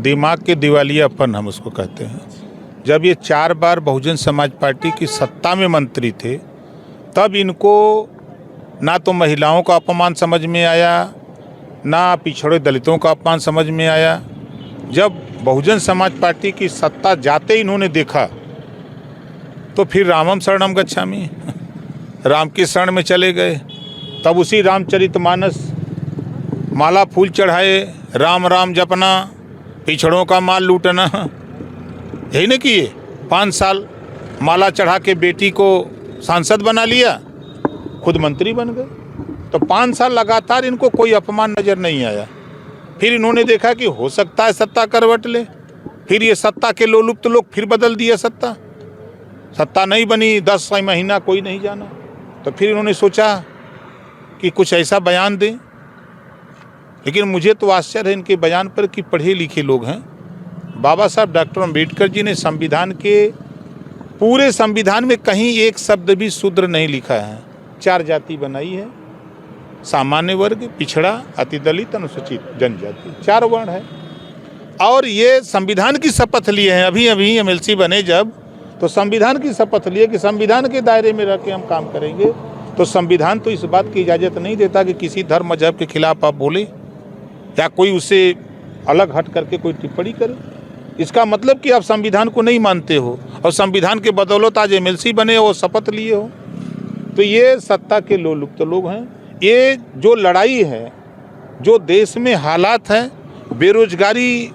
दिमाग के दिवालियापन हम उसको कहते हैं। जब ये 4 बार बहुजन समाज पार्टी की सत्ता में मंत्री थे, तब इनको ना तो महिलाओं का अपमान समझ में आया, ना पिछड़े दलितों का अपमान समझ में आया। जब बहुजन समाज पार्टी की सत्ता जाते इन्होंने देखा तो फिर रामम शरणम गच्छामि, राम की शरण में चले गए। तब उसी रामचरितमानस, माला फूल चढ़ाए, राम राम जपना, पिछड़ों का माल लूटना, यही न किए। 5 साल माला चढ़ा के बेटी को सांसद बना लिया, खुद मंत्री बन गए। तो 5 साल लगातार इनको कोई अपमान नजर नहीं आया। फिर इन्होंने देखा कि हो सकता है सत्ता करवट ले, फिर ये सत्ता के लोलुप्त लोग फिर बदल दिया सत्ता नहीं बनी, 10 महीना कोई नहीं जाना। तो फिर इन्होंने सोचा कि कुछ ऐसा बयान दें। लेकिन मुझे तो आश्चर्य है इनके बयान पर कि पढ़े लिखे लोग हैं। बाबा साहब डॉक्टर अम्बेडकर जी ने संविधान के पूरे संविधान में कहीं एक शब्द भी शूद्र नहीं लिखा है। 4 जाति बनाई है, सामान्य वर्ग, पिछड़ा, अति दलित, अनुसूचित जनजाति, 4 वर्ण है। और ये संविधान की शपथ लिए हैं। अभी एमएलसी बने जब, तो संविधान की शपथ लिए कि संविधान के दायरे में रह के हम काम करेंगे। तो संविधान तो इस बात की इजाज़त नहीं देता कि किसी धर्म मजहब के खिलाफ आप बोले या कोई उससे अलग हट करके कोई टिप्पणी करे। इसका मतलब कि आप संविधान को नहीं मानते हो और संविधान के बदौलत आज एमएलसी बने हो, शपथ लिए हो। तो ये सत्ता के लोलुप्त लोग हैं। ये जो लड़ाई है, जो देश में हालात है, बेरोजगारी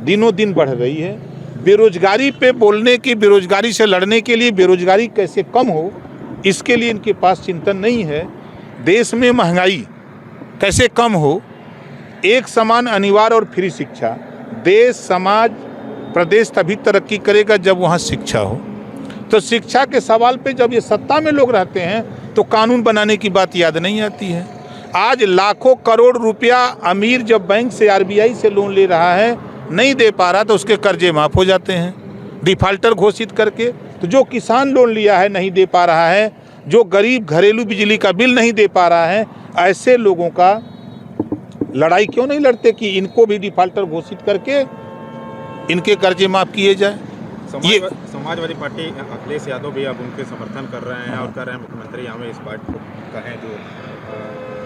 दिनों दिन बढ़ रही है, बेरोजगारी पे बोलने की, बेरोजगारी से लड़ने के लिए, बेरोजगारी कैसे कम हो इसके लिए इनके पास चिंतन नहीं है। देश में महंगाई कैसे कम हो, एक समान अनिवार्य और फ्री शिक्षा, देश समाज प्रदेश तभी तरक्की करेगा जब वहाँ शिक्षा हो। तो शिक्षा के सवाल पे जब ये सत्ता में लोग रहते हैं तो कानून बनाने की बात याद नहीं आती है। आज लाखों करोड़ रुपया अमीर जब बैंक से, आरबीआई से लोन ले रहा है, नहीं दे पा रहा तो उसके कर्जे माफ़ हो जाते हैं डिफाल्टर घोषित करके। तो जो किसान लोन लिया है नहीं दे पा रहा है, जो गरीब घरेलू बिजली का बिल नहीं दे पा रहा है, ऐसे लोगों का लड़ाई क्यों नहीं लड़ते कि इनको भी डिफाल्टर घोषित करके इनके कर्जे माफ़ किए जाए। समाजवादी पार्टी अखिलेश यादव भी अब उनके समर्थन कर रहे हैं और कह रहे हैं मुख्यमंत्री हमें इस बात को कहें जो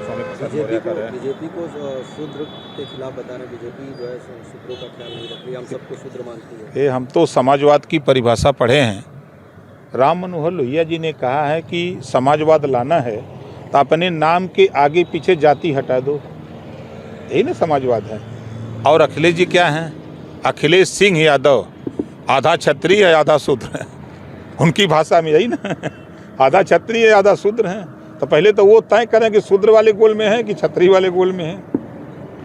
स्वामी प्रसाद मौर्य कर रहे हैं। बीजेपी को शूद्र के खिलाफ बता रहे हैं। बीजेपी जो है शूद्रों का ख्याल नहीं रखती, हम सबको शूद्र मानती है। हम तो समाजवाद की परिभाषा पढ़े हैं। राम मनोहर लोहिया जी ने कहा है कि समाजवाद लाना है तो अपने नाम के आगे पीछे जाति हटा दो, यही ना समाजवाद है। और अखिलेश जी क्या हैं? अखिलेश सिंह यादव, आधा क्षत्रिय है आधा शूद्र है। उनकी भाषा में यही ना, आधा क्षत्रिय है आधा शूद्र हैं। तो पहले तो वो तय करें कि शूद्र वाले गोल में है कि क्षत्रिय वाले गोल में है।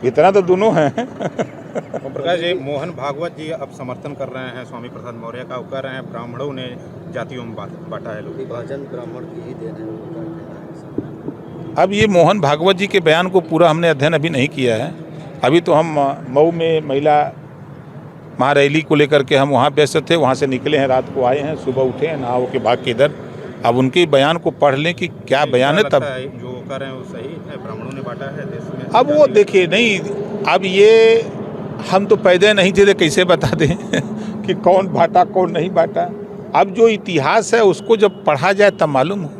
इतना तो दोनों हैं। प्रकाश जी, मोहन भागवत जी अब समर्थन कर रहे हैं स्वामी प्रसाद मौर्य का। वो कह रहे हैं ब्राह्मणों ने जातियों में बांटा है, लोग विभाजन ब्राह्मण की ही देन है। अब ये मोहन भागवत जी के बयान को पूरा हमने अध्ययन अभी नहीं किया है। अभी तो हम मऊ में महिला महारैली को लेकर के हम वहाँ व्यस्त थे, वहाँ से निकले हैं, रात को आए हैं, सुबह उठे हैं, नहा के भाग के इधर। अब उनके बयान को पढ़ लें कि क्या बयान है। तब जो कर रहे हैं वो सही है, ब्राह्मणों ने बांटा है देश में। अब वो देखिए नहीं, अब ये हम तो पैदा नहीं थे तो कैसे बता दें कि कौन बांटा कौन नहीं बांटा। अब जो इतिहास है उसको जब पढ़ा जाए तब मालूम हो।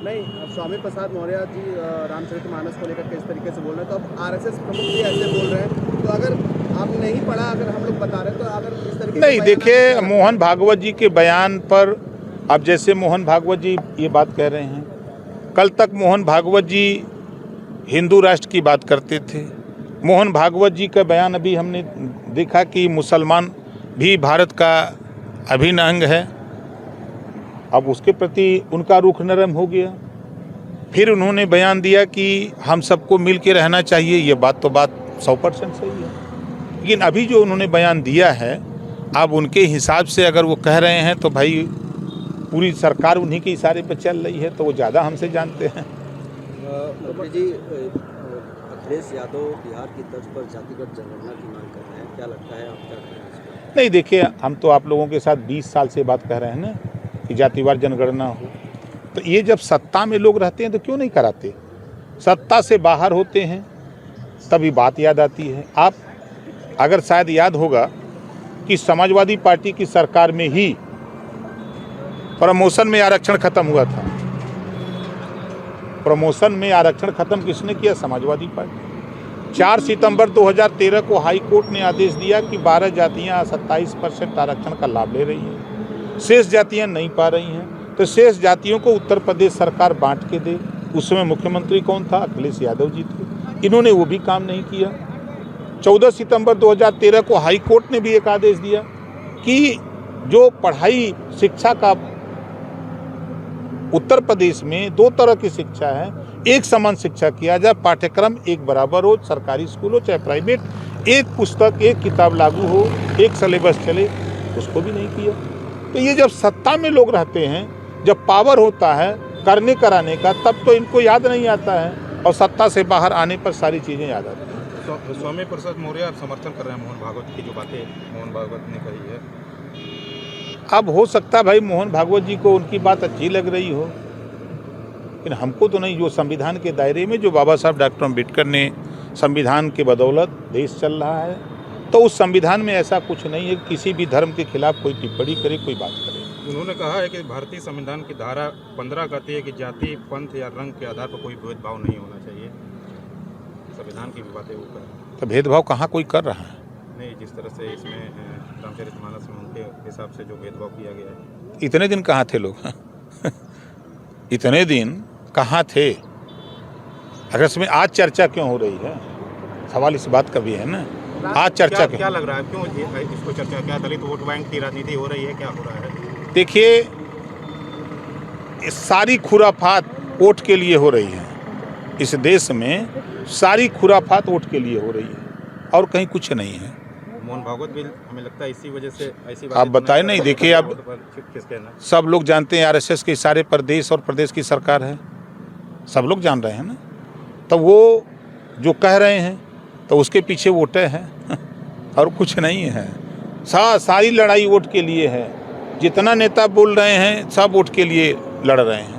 नहीं, स्वामी प्रसाद मौर्य जी रामचरितमानस को लेकर किस तरीके से बोल रहे हैं, तो अब आरएसएस प्रमुख भी ऐसे बोल रहे हैं। तो अगर आप नहीं पढ़ा, अगर हम लोग बता रहे हैं तो अगर इस तरीके नहीं, देखिए मोहन भागवत जी के बयान पर, अब जैसे मोहन भागवत जी ये बात कह रहे हैं, कल तक मोहन भागवत जी हिंदू राष्ट्र की बात करते थे। मोहन भागवत जी का बयान अभी हमने देखा कि मुसलमान भी भारत का अभिन्न अंग है। अब उसके प्रति उनका रुख नरम हो गया। फिर उन्होंने बयान दिया कि हम सबको मिल के रहना चाहिए। ये बात 100% सही है। लेकिन अभी जो उन्होंने बयान दिया है, अब उनके हिसाब से अगर वो कह रहे हैं तो भाई पूरी सरकार उन्हीं के इशारे पर चल रही है, तो वो ज़्यादा हमसे जानते हैं। जी, अखिलेश यादव बिहार की तर्ज पर जातिगत जनगणना की मांग कर रहे हैं, क्या लगता है, आप क्या कहें? नहीं, देखिए हम तो आप लोगों के साथ 20 साल से बात कर रहे हैं ना कि जातिवार जनगणना हो। तो ये जब सत्ता में लोग रहते हैं तो क्यों नहीं कराते? सत्ता से बाहर होते हैं तभी बात याद आती है। आप अगर शायद याद होगा कि समाजवादी पार्टी की सरकार में ही प्रमोशन में आरक्षण खत्म हुआ था। प्रमोशन में आरक्षण खत्म किसने किया? समाजवादी पार्टी। 4 सितंबर 2013 को हाई कोर्ट ने आदेश दिया कि 12 जातियां 27% आरक्षण का लाभ ले रही हैं, शेष जातियां नहीं पा रही हैं, तो शेष जातियों को उत्तर प्रदेश सरकार बांट के दे। उस समय मुख्यमंत्री कौन था? अखिलेश यादव जी थे। इन्होंने वो भी काम नहीं किया। 14 सितंबर 2013 को हाई कोर्ट ने भी एक आदेश दिया कि जो पढ़ाई शिक्षा का उत्तर प्रदेश में 2 तरह की शिक्षा है, एक समान शिक्षा किया जाए, पाठ्यक्रम एक बराबर हो, सरकारी स्कूल हो चाहे प्राइवेट, एक पुस्तक एक किताब लागू हो, एक सिलेबस चले, उसको भी नहीं किया। तो ये जब सत्ता में लोग रहते हैं, जब पावर होता है करने कराने का, तब तो इनको याद नहीं आता है, और सत्ता से बाहर आने पर सारी चीज़ें याद आती हैं। स्वामी प्रसाद मौर्य आप समर्थन कर रहे हैं मोहन भागवत की जो बातें मोहन भागवत ने कही है? अब हो सकता है भाई मोहन भागवत जी को उनकी बात अच्छी लग रही हो, लेकिन हमको तो नहीं। जो संविधान के दायरे में जो बाबा साहब डॉक्टर अम्बेडकर ने संविधान के बदौलत देश चल रहा है, तो उस संविधान में ऐसा कुछ नहीं है किसी भी धर्म के खिलाफ कोई टिप्पणी करे, कोई बात करे। उन्होंने कहा है कि भारतीय संविधान की धारा 15 कहती है कि जाति, पंथ या रंग के आधार पर कोई भेदभाव नहीं होना चाहिए। संविधान की भी बातें वो कर रहे हैं। तो भेदभाव कहाँ कोई कर रहा है? नहीं, जिस तरह से इसमें रामचरितमानस में उनके हिसाब से जो भेदभाव किया गया है। इतने दिन कहाँ थे लोग? इतने दिन कहाँ थे? अगर इसमें आज चर्चा क्यों हो रही है? सवाल इस बात का भी है ना, आज चर्चा क्यों? क्या लग रहा है, क्यों इसको चर्चा? क्या दलित वोट बैंक की राजनीति हो रही है? क्या हो रहा है? देखिए, सारी खुराफात वोट के लिए हो रही है। इस देश में सारी खुराफात वोट के लिए हो रही है, और कहीं कुछ नहीं है। मोहन भागवत भी हमें लगता है इसी वजह से ऐसी आप बताएं नहीं। देखिए, अब किसके ना सब लोग जानते हैं आरएसएस के इशारे पर देश और प्रदेश की सरकार है, सब लोग जान रहे हैं ना। तो वो जो कह रहे हैं तो उसके पीछे वोटें हैं और कुछ नहीं है। सारी लड़ाई वोट के लिए है। जितना नेता बोल रहे हैं सब वोट के लिए लड़ रहे हैं।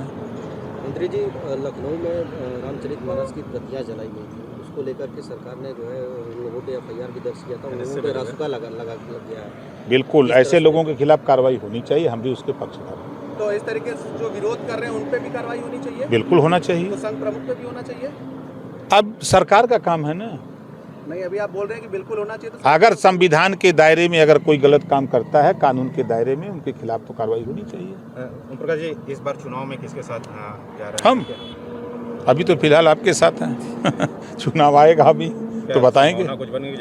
मंत्री जी, लखनऊ में रामचरितमानस की प्रतियां जलाई गई थी, उसको लेकर के सरकार ने जो है उन लोगों पे FIR भी दर्ज किया था, उन पे रासुका लग गया है। बिल्कुल, ऐसे लोगों के खिलाफ कार्रवाई होनी चाहिए, हम भी उसके पक्षधर हैं। तो इस तरीके से जो विरोध कर रहे हैं उन पे भी कार्रवाई होनी चाहिए? बिल्कुल होना चाहिए। तो संघ प्रमुख पे भी होना चाहिए? अब सरकार का काम है ना। नहीं, अभी आप बोल रहे हैं कि बिल्कुल होना चाहिए। तो अगर संविधान के दायरे में अगर कोई गलत काम करता है, कानून के दायरे में, उनके खिलाफ तो कार्रवाई होनी चाहिए। ओम प्रकाश जी, इस बार चुनाव में किसके साथ जा रहे हैं? हम अभी तो फिलहाल आपके साथ हैं। चुनाव आएगा अभी तो बताएंगे। कुछ बन